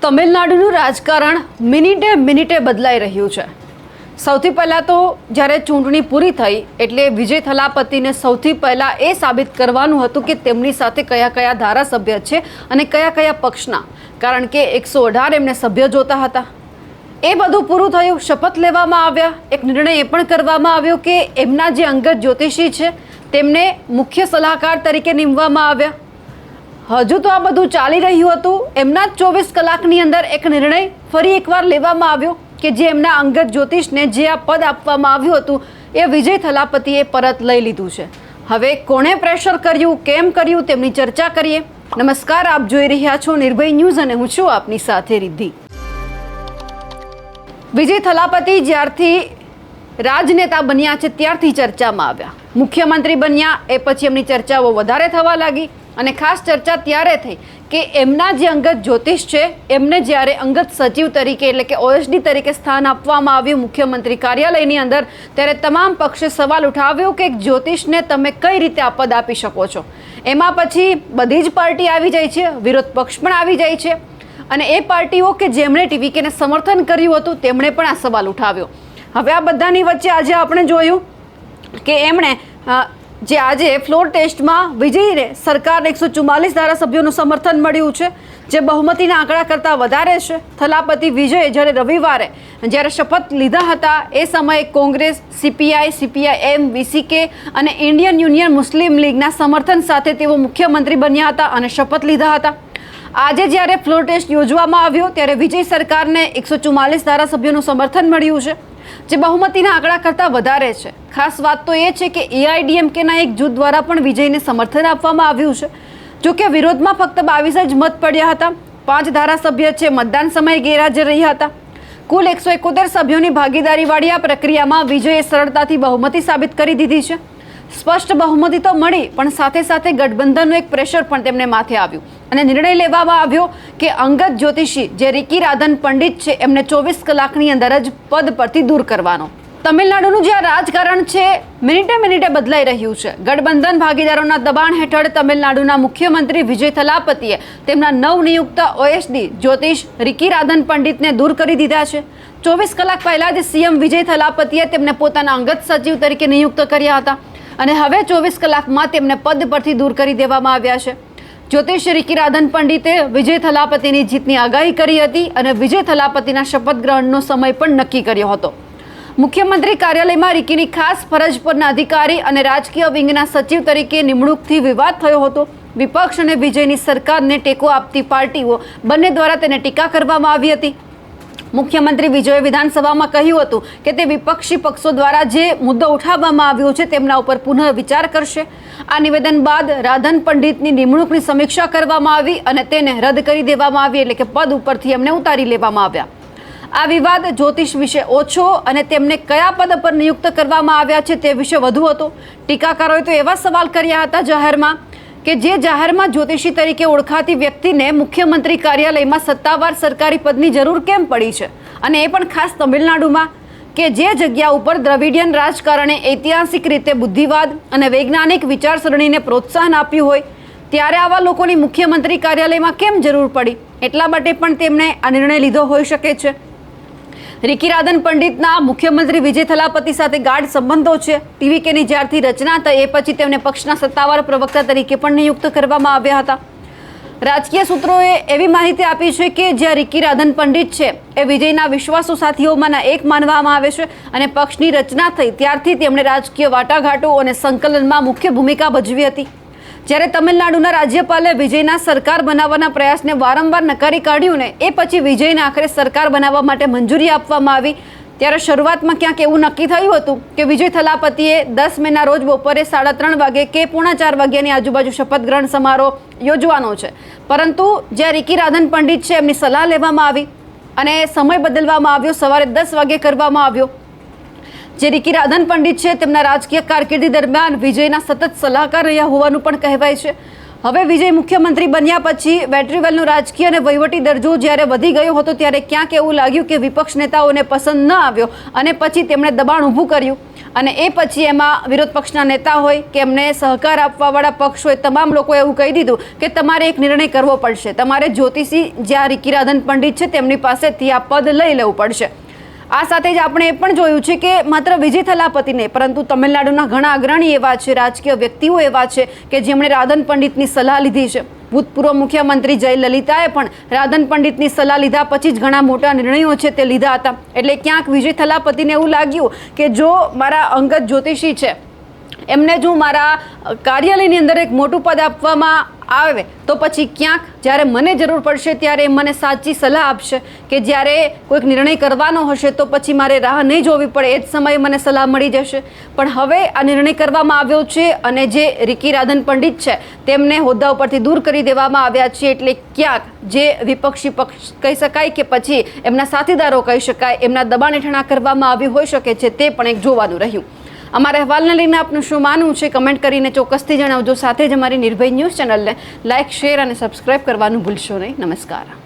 તમિલનાડુનું રાજકારણ મિનિટે બદલાઈ રહ્યું છે। સૌથી પહેલાં તો જ્યારે ચૂંટણી પૂરી થઈ એટલે વિજય થલાપતિને સૌથી પહેલાં એ સાબિત કરવાનું હતું કે તેમની સાથે કયા કયા ધારાસભ્ય છે અને કયા કયા પક્ષના, કારણ કે 118 એમને સભ્ય જોતા હતા। એ બધું પૂરું થયું, શપથ લેવામાં આવ્યા। એક નિર્ણય એ પણ કરવામાં આવ્યો કે એમના જે અંગત જ્યોતિષી છે તેમને મુખ્ય સલાહકાર તરીકે નીમવામાં આવ્યા। હજુ તો આ બધું ચાલી રહ્યું હતું, એમના 24 કલાકની અંદર એક નિર્ણય ફરી એકવાર લેવામાં આવ્યો કે જે એમના અંગત જ્યોતિષને જે આ પદ આપવામાં આવ્યું હતું એ વિજય થલાપતિએ પરત લઈ લીધું છે। હવે કોણે પ્રેશર કર્યું, કેમ કર્યું, તેમની ચર્ચા કરીએ। નમસ્કાર, આપ જોઈ રહ્યા છો નિર્ભય ન્યૂઝ અને હું છું આપની સાથે રિદ્ધિ। વિજય થલાપતિ જ્યારથી રાજનેતા બન્યા છે ત્યારથી ચર્ચામાં આવ્યા। મુખ્યમંત્રી બન્યા એ પછી એમની ચર્ચાઓ વધારે થવા લાગી અને ખાસ ચર્ચા ત્યારે થઈ કે એમના જે અંગત જ્યોતિષ છે એમને જ્યારે અંગત સચિવ તરીકે એટલે કે OSD તરીકે સ્થાન આપવામાં આવ્યું મુખ્યમંત્રી કાર્યાલયની અંદર, ત્યારે તમામ પક્ષે સવાલ ઉઠાવ્યો કે જ્યોતિષને તમે કઈ રીતે આ પદ આપી શકો છો। એમાં પછી બધી જ પાર્ટી આવી જાય છે, વિરોધ પક્ષ પણ આવી જાય છે અને એ પાર્ટીઓ કે જેમણે TVKને સમર્થન કર્યું હતું તેમણે પણ આ સવાલ ઉઠાવ્યો। હવે આ બધાની વચ્ચે આજે આપણે જોયું કે એમણે જે આજે ફ્લોર ટેસ્ટમાં વિજયને સરકારને 144 ધારાસભ્યોનું સમર્થન મળ્યું છે, જે બહુમતીના આંકડા કરતાં વધારે છે। થલાપતિ વિજયે જ્યારે રવિવારે જ્યારે શપથ લીધા હતા એ સમયે કોંગ્રેસ, CPI, CPIM, VCK અને ઇન્ડિયન યુનિયન મુસ્લિમ લીગના સમર્થન સાથે તેઓ મુખ્યમંત્રી બન્યા હતા અને શપથ લીધા હતા। આજે જ્યારે ફ્લોર ટેસ્ટ યોજવામાં આવ્યો ત્યારે વિજય સરકારને 144 ધારાસભ્યોનું સમર્થન મળ્યું છે, જે બહુમતીના આંકડા કરતાં વધારે છે। ખાસ વાત તો એ છે કે AIDMKના એક જૂથ દ્વારા પણ વિજયને સમર્થન આપવામાં આવ્યું છે। જો કે વિરોધમાં ફક્ત 22 જ મત પડ્યા હતા। 5 ધારાસભ્ય છે મતદાન સમયે ગેરહાજર રહ્યા હતા। કુલ 171 સભ્યોની ભાગીદારીવાળી આ પ્રક્રિયામાં વિજયે સરળતાથી બહુમતી સાબિત કરી દીધી છે। સ્પષ્ટ બહુમતી તો મળી પણ સાથે સાથે ગઠબંધનનું એક પ્રેશર પણ તેમને માથે આવ્યું અને નિર્ણય લેવામાં આવ્યો કે અંગત જ્યોતિષી જે રિકી રાધન પંડિત છે એમને 24 કલાકની અંદર જ પદ પરથી દૂર કરવાનો। તમિલનાડુનું જે આ રાજકારણ છે મિનિટે બદલાઈ રહ્યું છે। ગઠબંધન ભાગીદારોના દબાણ હેઠળ તમિલનાડુના મુખ્યમંત્રી વિજય થલાપતિએ તેમના નવનિયુક્ત OSD જ્યોતિષ રિકી રાધન પંડિતને દૂર કરી દીધા છે। 24 કલાક પહેલા જ CM વિજય થલાપતિએ તેમને પોતાના અંગત સચિવ તરીકે નિયુક્ત કર્યા હતા અને હવે 24 કલાકમાં તેમને પદ પરથી દૂર કરી દેવામાં આવ્યા છે। જ્યોતિષ રિકી રાધન પંડિતે વિજય થલાપતિની જીતની આગાહી કરી હતી અને વિજય થલાપતિના શપથ ગ્રહણનો સમય પણ નક્કી કર્યો હતો। મુખ્યમંત્રી કાર્યાલયમાં રિકીની ખાસ ફરજ પરના અધિકારી અને રાજકીય વિંગના સચિવ તરીકે નિમણૂકથી વિવાદ થયો હતો। વિપક્ષ અને વિજયની સરકારને ટેકો આપતી પાર્ટીઓ બંને દ્વારા તેને ટીકા કરવામાં આવી હતી। મુખ્યમંત્રી વિજયે વિધાનસભામાં કહ્યું હતું કે તે વિપક્ષી પક્ષો દ્વારા જે મુદ્દો ઉઠાવવામાં આવ્યો છે તેમના ઉપર પુનઃ વિચાર કરશે। આ નિવેદન બાદ રાધન પંડિતની નિમણૂકની સમીક્ષા કરવામાં આવી અને તેને રદ કરી દેવામાં આવી, એટલે કે પદ ઉપરથી એમને ઉતારી લેવામાં આવ્યા। આ વિવાદ જ્યોતિષ વિશે ઓછો અને તેમને કયા પદ પર નિયુક્ત કરવામાં આવ્યા છે તે વિશે વધુ હતો। ટીકાકારોએ તો એવા સવાલ કર્યા હતા જાહેરમાં કે જે જાહેરમાં જ્યોતિષી તરીકે ઓળખાતી વ્યક્તિને મુખ્યમંત્રી કાર્યાલયમાં સત્તાવાર સરકારી પદની જરૂર કેમ પડી છે, અને એ પણ ખાસ તમિલનાડુમાં કે જે જગ્યા ઉપર દ્રવિડિયન રાજકારણે ઐતિહાસિક રીતે બુદ્ધિવાદ અને વૈજ્ઞાનિક વિચારસરણીને પ્રોત્સાહન આપ્યું હોય ત્યારે આવા લોકોની મુખ્યમંત્રી કાર્યાલયમાં કેમ જરૂર પડી, એટલા માટે પણ તેમણે આ નિર્ણય લીધો હોઈ શકે છે। રિકી રાધન પંડિતના મુખ્યમંત્રી વિજય થલાપતિ સાથે ગાઢ સંબંધો છે। TVKની જ્યારથી રચના થઈ એ પછી તેમને પક્ષના સત્તાવાર પ્રવક્તા તરીકે પણ નિયુક્ત કરવામાં આવ્યા હતા। રાજકીય સૂત્રોએ એવી માહિતી આપી છે કે જ્યાં રિકી રાધન પંડિત છે એ વિજયના વિશ્વાસુ સાથીઓમાંના એક માનવામાં આવે છે અને પક્ષની રચના થઈ ત્યારથી તેમણે રાજકીય વાટાઘાટો અને સંકલનમાં મુખ્ય ભૂમિકા ભજવી હતી। જ્યારે તમિલનાડુના રાજ્યપાલે વિજયના સરકાર બનાવવાના પ્રયાસને વારંવાર નકારી કાઢ્યું ને એ પછી વિજયને આખરે સરકાર બનાવવા માટે મંજૂરી આપવામાં આવી, ત્યારે શરૂઆતમાં ક્યાંક એવું નક્કી થયું હતું કે વિજય થલાપતિએ 10 મેના રોજ બપોરે 3:30 વાગે કે 3:45 વાગ્યાની આજુબાજુ શપથ ગ્રહણ સમારોહ યોજવાનો છે, પરંતુ જ્યાં રિકી રાધન પંડિત છે એમની સલાહ લેવામાં આવી અને સમય બદલવામાં આવ્યો, સવારે 10 વાગે કરવામાં આવ્યો। જે રિકી રાધન પંડિત છે તેમના રાજકીય કારકિર્દી દરમિયાન વિજયના સતત સલાહકાર રહ્યા હોવાનું પણ કહેવાય છે। હવે વિજય મુખ્યમંત્રી બન્યા પછી વેટ્રીવેલનો રાજકીય અને વહીવટી દરજ્જો જ્યારે વધી ગયો હતો ત્યારે ક્યાંક એવું લાગ્યું કે વિપક્ષ નેતાઓને પસંદ ન આવ્યો અને પછી તેમણે દબાણ ઊભું કર્યું અને એ પછી એમાં વિરોધ પક્ષના નેતા હોય કે એમને સહકાર આપવાવાળા પક્ષ હોય, તમામ લોકોએ એવું કહી દીધું કે તમારે એક નિર્ણય કરવો પડશે, તમારે જ્યોતિષી જ્યાં રિકીરાધન પંડિત છે તેમની પાસેથી આ પદ લઈ લેવું પડશે. આ સાથે જ આપણે એ પણ જોયું છે કે માત્ર વિજય થલાપતિ નહીં પરંતુ તમિલનાડુના ઘણા અગ્રણી એવા છે, રાજકીય વ્યક્તિઓ એવા છે કે જેમણે રાધન પંડિતની સલાહ લીધી છે. ભૂતપૂર્વ મુખ્યમંત્રી જયલલિતાએ પણ રાધન પંડિતની સલાહ લીધા પછી જ ઘણા મોટા નિર્ણયો છે તે લીધા હતા. એટલે ક્યાંક વિજય થલાપતિને એવું લાગ્યું કે જો મારા અંગત જ્યોતિષી છે એમને જો મારા કાર્યાલયની અંદર એક મોટું પદ આપવામાં આવે તો પછી ક્યાંક જ્યારે મને જરૂર પડશે ત્યારે એ મને સાચી સલાહ આપશે કે જ્યારે કોઈક નિર્ણય કરવાનો હશે તો પછી મારે રાહ નહીં જોવી પડે, એ જ સમયે મને સલાહ મળી જશે. પણ હવે આ નિર્ણય કરવામાં આવ્યો છે અને જે રિકીરાધન પંડિત છે તેમને હોદ્દા ઉપરથી દૂર કરી દેવામાં આવ્યા છે. એટલે ક્યાંક જે વિપક્ષી પક્ષ કહી શકાય કે પછી એમના સાથીદારો કહી શકાય, એમના દબાણ હેઠળ કરવામાં આવ્યું હોઈ શકે છે, તે પણ એક જોવાનું રહ્યું. અમારા અહેવાલને લઈને આપનું શું માનવું છે કમેન્ટ કરીને ચોક્કસથી જણાવજો. સાથે જ અમારી નિર્ભય ન્યૂઝ ચેનલને લાઇક, શેર અને સબસ્ક્રાઇબ કરવાનું ભૂલશો નહીં. નમસ્કાર.